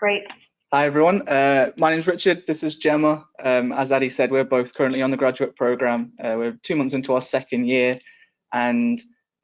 Great. Hi everyone, my name's Richard, this is Gemma. As Addy said, we're both currently on the graduate programme. We're 2 months into our second year, and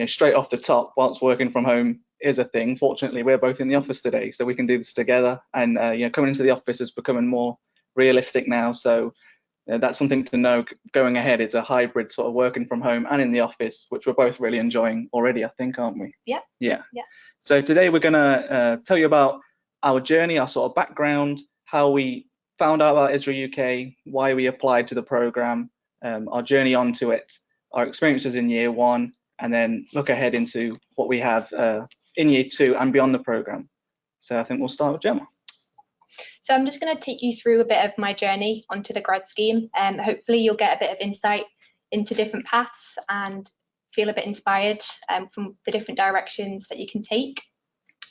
straight off the top, whilst working from home is a thing, fortunately we're both in the office today, so we can do this together. And coming into the office is becoming more realistic now, so that's something to know going ahead. It's a hybrid sort of working from home and in the office, which we're both really enjoying already, I think, aren't we? Yeah. So today we're going to tell you about our journey, our sort of background, how we found out about Esri UK, why we applied to the programme, our journey onto it, our experiences in year one, and then look ahead into what we have in year two and beyond the programme. So I think we'll start with Gemma. So I'm just going to take you through a bit of my journey onto the grad scheme. Hopefully you'll get a bit of insight into different paths and feel a bit inspired from the different directions that you can take.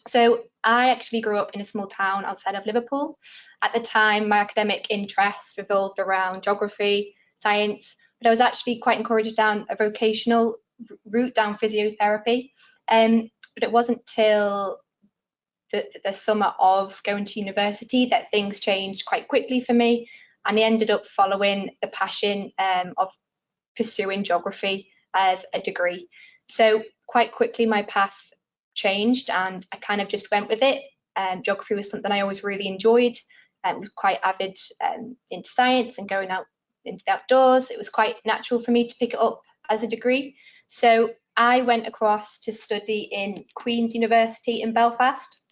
So I actually grew up in a small town outside of Liverpool. At the time, my academic interests revolved around geography, science, but I was actually quite encouraged down a vocational route down physiotherapy. But it wasn't till the summer of going to university that things changed quite quickly for me, and I ended up following the passion of pursuing geography as a degree. So quite quickly my path changed and I kind of just went with it. Geography was something I always really enjoyed and was quite avid into science and going out into the outdoors. It was quite natural for me to pick it up as a degree. So I went across to study in Queen's University in Belfast.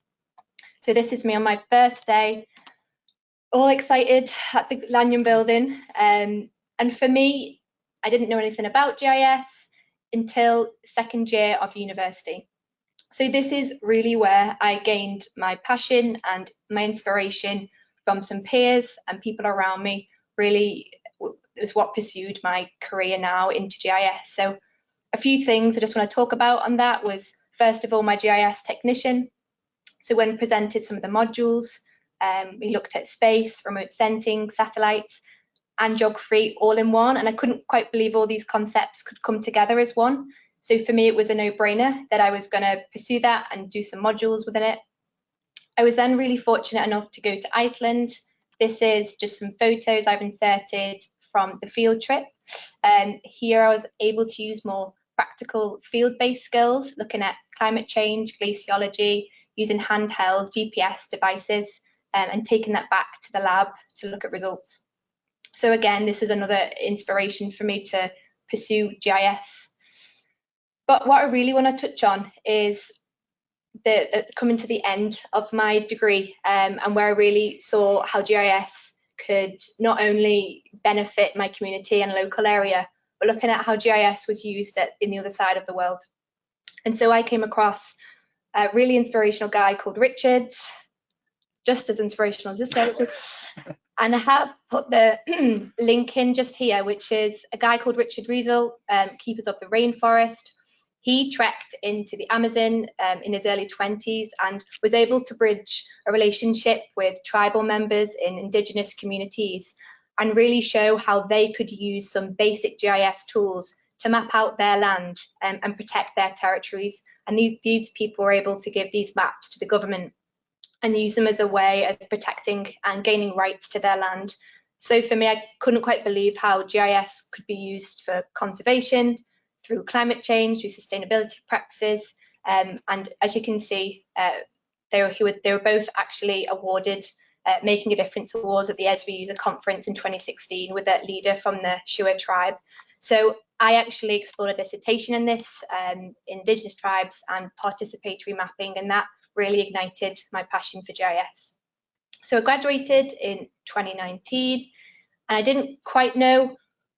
So this is me on my first day, all excited at the Lanyon building. And for me, I didn't know anything about GIS until second year of university. So this is really where I gained my passion and my inspiration from some peers and people around me. Really is what pursued my career now into GIS. So a few things I just want to talk about on that was, first of all, my GIS technician. So when presented some of the modules, we looked at space, remote sensing, satellites, and geography all in one. And I couldn't quite believe all these concepts could come together as one. So for me, it was a no-brainer that I was going to pursue that and do some modules within it. I was then really fortunate enough to go to Iceland. This is just some photos I've inserted from the field trip. Here I was able to use more practical field-based skills, looking at climate change, glaciology, using handheld GPS devices, and taking that back to the lab to look at results. So again, this is another inspiration for me to pursue GIS. But what I really want to touch on is coming to the end of my degree, and where I really saw how GIS could not only benefit my community and local area, but looking at how GIS was used in the other side of the world. And so I came across a really inspirational guy called Richard, just as inspirational as this guy, Richard. And I have put the link in just here, which is a guy called Richard Riesel, Keepers of the Rainforest. He trekked into the Amazon in his early 20s and was able to bridge a relationship with tribal members in indigenous communities and really show how they could use some basic GIS tools to map out their land and protect their territories. And these people were able to give these maps to the government and use them as a way of protecting and gaining rights to their land. So for me, I couldn't quite believe how GIS could be used for conservation, through climate change, through sustainability practices. And as you can see, they were both actually awarded Making a Difference awards at the Esri User Conference in 2016 with a leader from the Shuar tribe. So I actually explored a dissertation in this, Indigenous tribes and participatory mapping, and that really ignited my passion for GIS. So I graduated in 2019 and I didn't quite know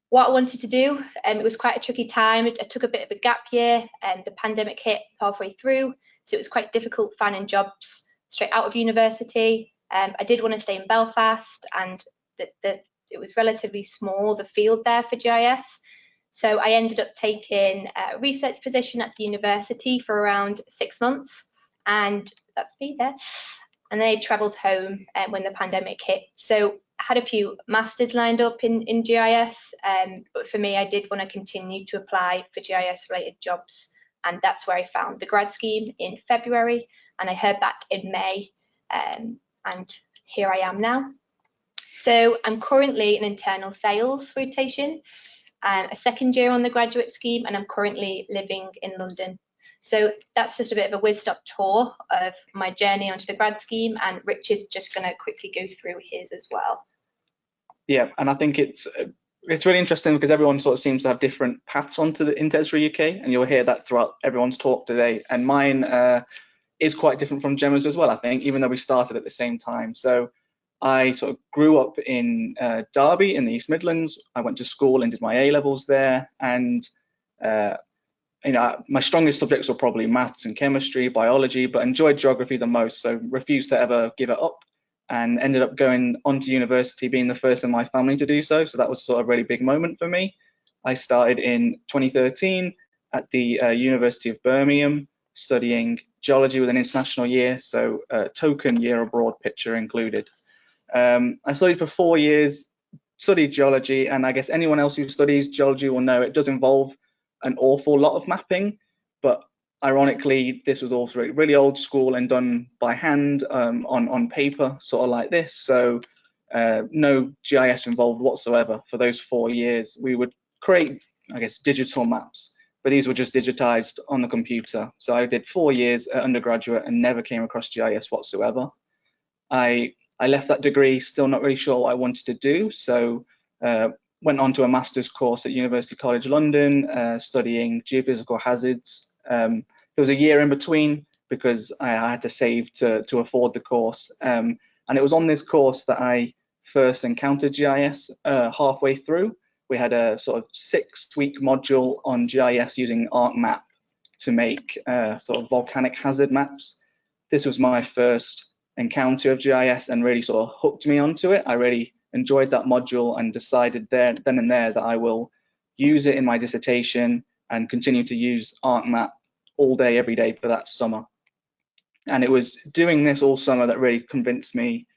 what I wanted to do. It was quite a tricky time. I took a bit of a gap year and the pandemic hit halfway through. So it was quite difficult finding jobs straight out of university. I did want to stay in Belfast and it was relatively small, the field there for GIS. So I ended up taking a research position at the university for around 6 months. And that's me there. And then I travelled home when the pandemic hit. So I had a few masters lined up in GIS, but for me, I did want to continue to apply for GIS related jobs. And that's where I found the grad scheme in February. And I heard back in May. and here I am now. So I'm currently in internal sales rotation, a second year on the graduate scheme, and I'm currently living in London. So that's just a bit of a whiz-stop tour of my journey onto the grad scheme, and Richard's just going to quickly go through his as well. Yeah, and I think it's really interesting because everyone sort of seems to have different paths onto into Esri UK, and you'll hear that throughout everyone's talk today. And mine is quite different from Gemma's as well, I think, even though we started at the same time. So I sort of grew up in Derby in the East Midlands. I went to school and did my A-levels there, and my strongest subjects were probably maths and chemistry, biology, but enjoyed geography the most, so refused to ever give it up, and ended up going on to university, being the first in my family to do so. So that was sort of a really big moment for me. I started in 2013 at the University of Birmingham, studying geology with an international year, so token year abroad picture included. I studied for 4 years, studied geology, and I guess anyone else who studies geology will know it does involve an awful lot of mapping, but ironically, this was also really old school and done by hand on paper, sort of like this. So no GIS involved whatsoever for those 4 years. We would create, I guess, digital maps, but these were just digitized on the computer. So I did 4 years at undergraduate and never came across GIS whatsoever. I left that degree still not really sure what I wanted to do, so went on to a master's course at University College London, studying geophysical hazards. There was a year in between because I had to save to afford the course, and it was on this course that I first encountered GIS. Halfway through, we had a sort of 6-week module on GIS using ArcMap to make sort of volcanic hazard maps. This was my first encounter of GIS and really sort of hooked me onto it. I really enjoyed that module and decided then and there that I will use it in my dissertation and continue to use ArcMap all day, every day for that summer. And it was doing this all summer that really convinced me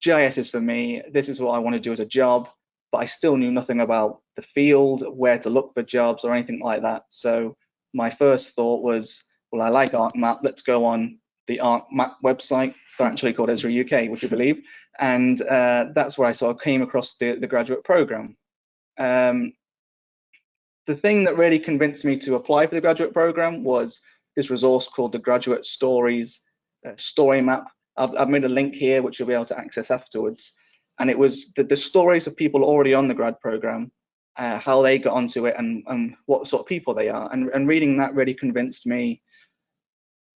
GIS is for me. This is what I want to do as a job, but I still knew nothing about the field, where to look for jobs or anything like that. So my first thought was, well, I like ArcMap, let's go on the ArcMap website. They're actually called Esri UK, would you believe? And that's where I sort of came across the graduate program. The thing that really convinced me to apply for the graduate program was this resource called the Graduate Stories Story Map. I've made a link here, which you'll be able to access afterwards. And it was the stories of people already on the grad program, how they got onto it and what sort of people they are. And reading that really convinced me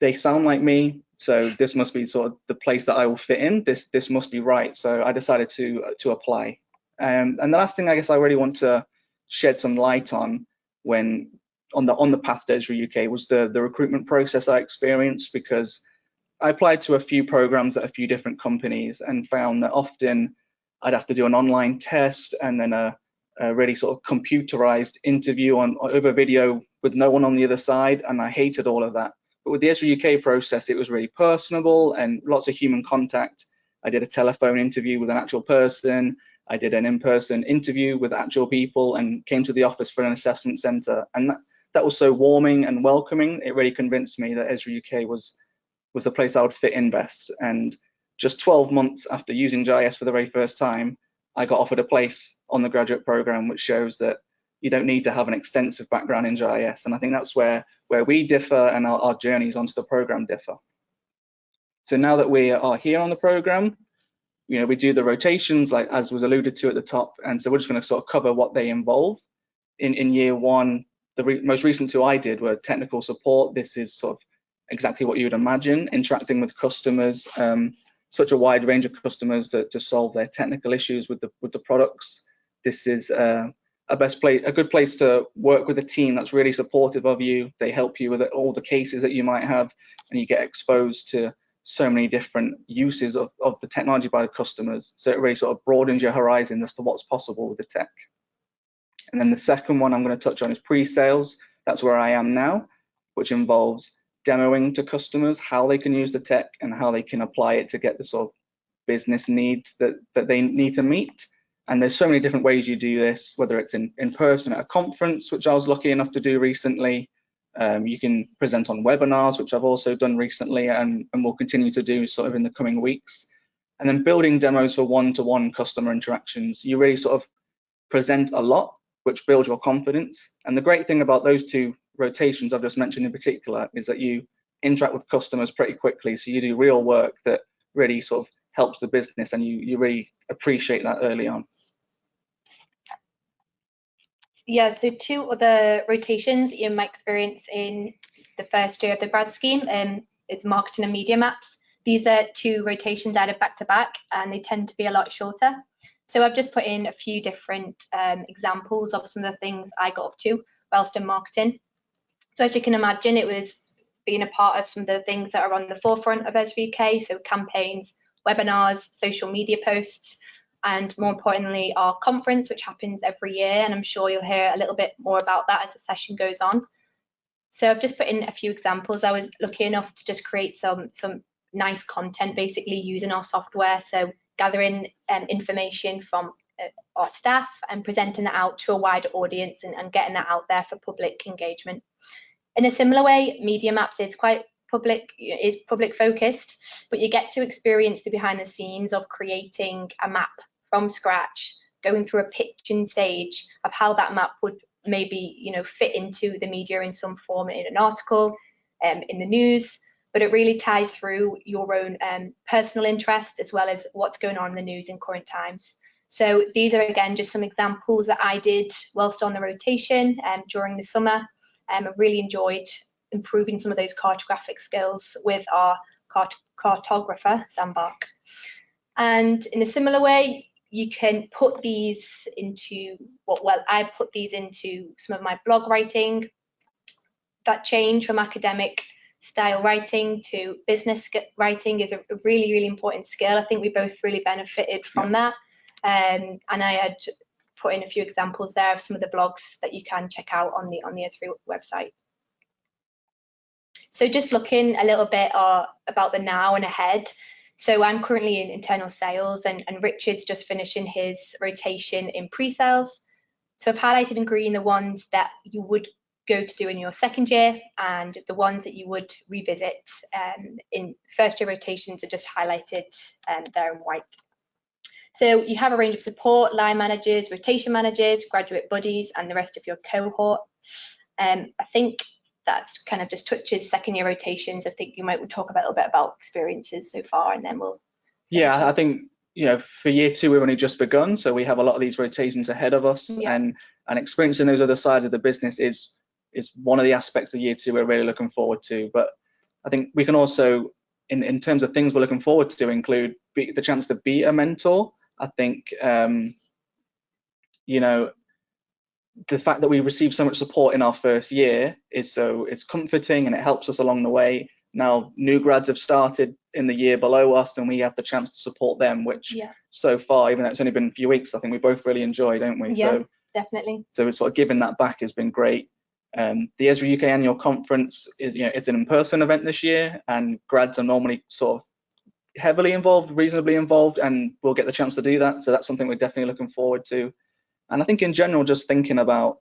they sound like me, so this must be sort of the place that I will fit in. This must be right. So I decided to apply. And the last thing I guess I really want to shed some light on when on the path to Esri UK was the recruitment process I experienced, because I applied to a few programs at a few different companies and found that often I'd have to do an online test and then a really sort of computerized interview over video with no one on the other side, and I hated all of that. But with the Esri UK process, it was really personable and lots of human contact. I did a telephone interview with an actual person. I did an in-person interview with actual people and came to the office for an assessment centre. And that was so warming and welcoming. It really convinced me that Esri UK was the place I would fit in best. And just 12 months after using GIS for the very first time, I got offered a place on the graduate programme, which shows that you don't need to have an extensive background in GIS. And I think that's where we differ and our journeys onto the program differ. So now that we are here on the program, we do the rotations, like as was alluded to at the top. And so we're just going to sort of cover what they involve. In year one, the most recent 2 I did were technical support. This is sort of exactly what you would imagine, interacting with customers, such a wide range of customers to solve their technical issues with the products. This is a good place to work with a team that's really supportive of you. They help you with all the cases that you might have, and you get exposed to so many different uses of the technology by the customers. So it really sort of broadens your horizon as to what's possible with the tech. And then the second one I'm going to touch on is pre-sales. That's where I am now, which involves demoing to customers how they can use the tech and how they can apply it to get the sort of business needs that they need to meet. And there's so many different ways you do this, whether it's in person at a conference, which I was lucky enough to do recently. You can present on webinars, which I've also done recently and will continue to do sort of in the coming weeks. And then building demos for one-to-one customer interactions. You really sort of present a lot, which builds your confidence. And the great thing about those two rotations I've just mentioned in particular is that you interact with customers pretty quickly. So you do real work that really sort of helps the business, and you really appreciate that early on. Yeah, so two other rotations in my experience in the first year of the grad scheme is marketing and media maps. These are two rotations added back to back, and they tend to be a lot shorter. So I've just put in a few different examples of some of the things I got up to whilst in marketing. So as you can imagine, it was being a part of some of the things that are on the forefront of Esri UK, so campaigns, webinars, social media posts, and more importantly, our conference, which happens every year. And I'm sure you'll hear a little bit more about that as the session goes on. So I've just put in a few examples. I was lucky enough to just create some nice content, basically using our software. So gathering information from our staff and presenting that out to a wider audience and getting that out there for public engagement. In a similar way, Media Maps is quite public focused, but you get to experience the behind the scenes of creating a map from scratch, going through a pitching stage of how that map would maybe fit into the media in some form, in an article, in the news, but it really ties through your own personal interest as well as what's going on in the news in current times. So these are again just some examples that I did whilst on the rotation during the summer. I really enjoyed improving some of those cartographic skills with our cartographer, Sam Bark. And in a similar way, you can put these into I put these into some of my blog writing. That change from academic style writing to business writing is a really, really important skill. I think we both really benefited from that. And I had put in a few examples there of some of the blogs that you can check out on the Esri website. So just looking a little bit about the now and ahead. So I'm currently in internal sales, and Richard's just finishing his rotation in pre-sales. So I've highlighted in green the ones that you would go to do in your second year, and the ones that you would revisit in first year rotations are just highlighted there in white. So you have a range of support, line managers, rotation managers, graduate buddies, and the rest of your cohort. I think that's kind of just touches second year rotations. I think you might talk a little bit about experiences so far, and then we'll. Yeah, I think for year two we've only just begun, so we have a lot of these rotations ahead of us, and experiencing those other sides of the business is one of the aspects of year two we're really looking forward to. But I think we can also, in terms of things we're looking forward to, include the chance to be a mentor. I think the fact that we receive so much support in our first year it's comforting, and it helps us along the way. Now new grads have started in the year below us, and we have the chance to support them, which so far, even though it's only been a few weeks, I think we both really enjoy, don't we? Yeah, so, definitely. So it's sort of giving that back has been great. The Esri UK annual conference is, it's an in-person event this year, and grads are normally sort of heavily involved, reasonably involved, and we'll get the chance to do that. So that's something we're definitely looking forward to. And I think in general, just thinking about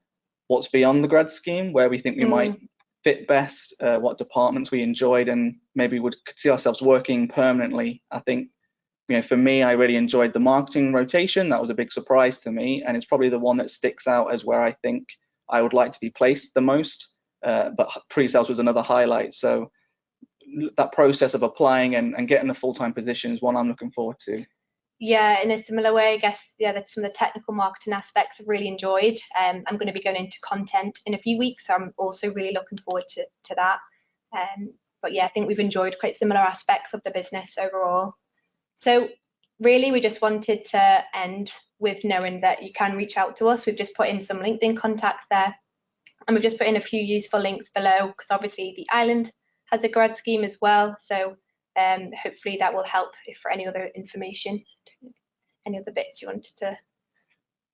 what's beyond the grad scheme, where we think we might fit best, what departments we enjoyed and maybe would see ourselves working permanently. I think, for me, I really enjoyed the marketing rotation. That was a big surprise to me, and it's probably the one that sticks out as where I think I would like to be placed the most. But pre-sales was another highlight. So that process of applying and getting a full-time position is one I'm looking forward to. Yeah, in a similar way, I guess, that's some of the technical marketing aspects I've really enjoyed. I'm going to be going into content in a few weeks, so I'm also really looking forward to that. But yeah, I think we've enjoyed quite similar aspects of the business overall. So really, we just wanted to end with knowing that you can reach out to us. We've just put in some LinkedIn contacts there, and we've just put in a few useful links below, because obviously the island has a grad scheme as well. So hopefully that will help if for any other information, any other bits you wanted to.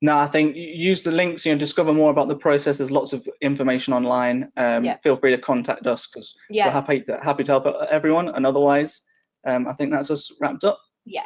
No, I think use the links, discover more about the process. There's lots of information online. Feel free to contact us, because we're happy to help everyone. And otherwise, I think that's us wrapped up. Yeah.